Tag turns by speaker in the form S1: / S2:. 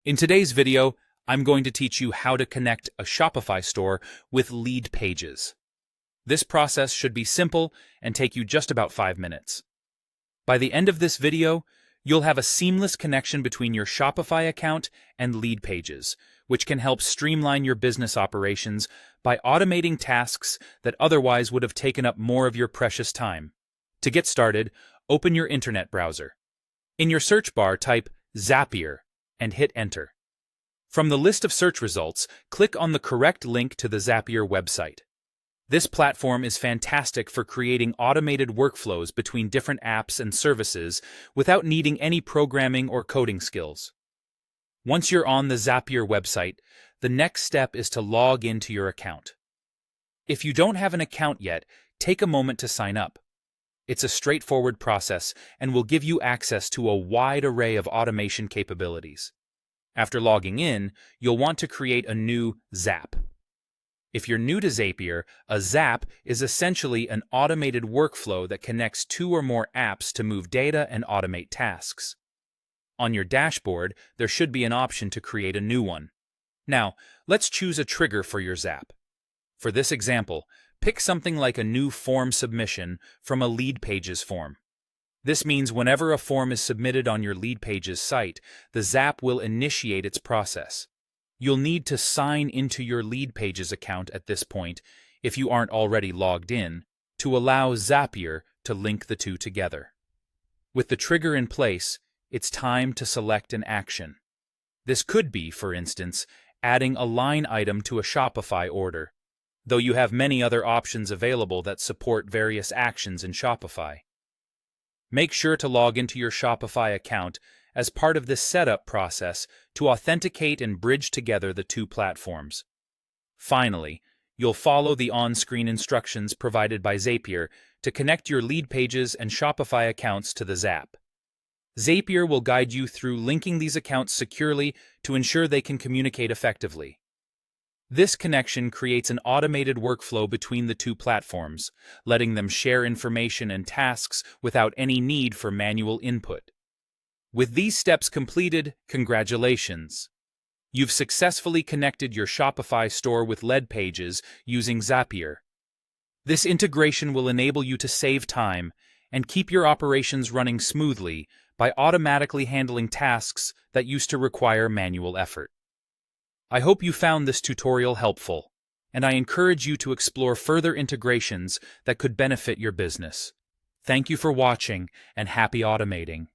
S1: In today's video, I'm going to teach you how to connect a Shopify store with Leadpages. This process should be simple and take you just about 5 minutes. By the end of this video, you'll have a seamless connection between your Shopify account and Leadpages, which can help streamline your business operations by automating tasks that otherwise would have taken up more of your precious time. To get started, open your internet browser. In your search bar, type Zapier and hit enter. From the list of search results, click on the correct link to the Zapier website. This platform is fantastic for creating automated workflows between different apps and services without needing any programming or coding skills. Once you're on the Zapier website, the next step is to log into your account. If you don't have an account yet, take a moment to sign up. It's a straightforward process and will give you access to a wide array of automation capabilities. After logging in, you'll want to create a new Zap. If you're new to Zapier, a Zap is essentially an automated workflow that connects 2 or more apps to move data and automate tasks. On your dashboard, there should be an option to create a new one. Now, let's choose a trigger for your Zap. For this example, pick something like a new form submission from a Leadpages form. This means whenever a form is submitted on your Leadpages site, the Zap will initiate its process. You'll need to sign into your Leadpages account at this point, if you aren't already logged in, to allow Zapier to link the two together. With the trigger in place, it's time to select an action. This could be, for instance, adding a line item to a Shopify order, though you have many other options available that support various actions in Shopify. Make sure to log into your Shopify account as part of this setup process to authenticate and bridge together the two platforms. Finally, you'll follow the on-screen instructions provided by Zapier to connect your Leadpages and Shopify accounts to the Zap. Zapier will guide you through linking these accounts securely to ensure they can communicate effectively. This connection creates an automated workflow between the two platforms, letting them share information and tasks without any need for manual input. With these steps completed, congratulations! You've successfully connected your Shopify store with Leadpages using Zapier. This integration will enable you to save time and keep your operations running smoothly by automatically handling tasks that used to require manual effort. I hope you found this tutorial helpful, and I encourage you to explore further integrations that could benefit your business. Thank you for watching, and happy automating!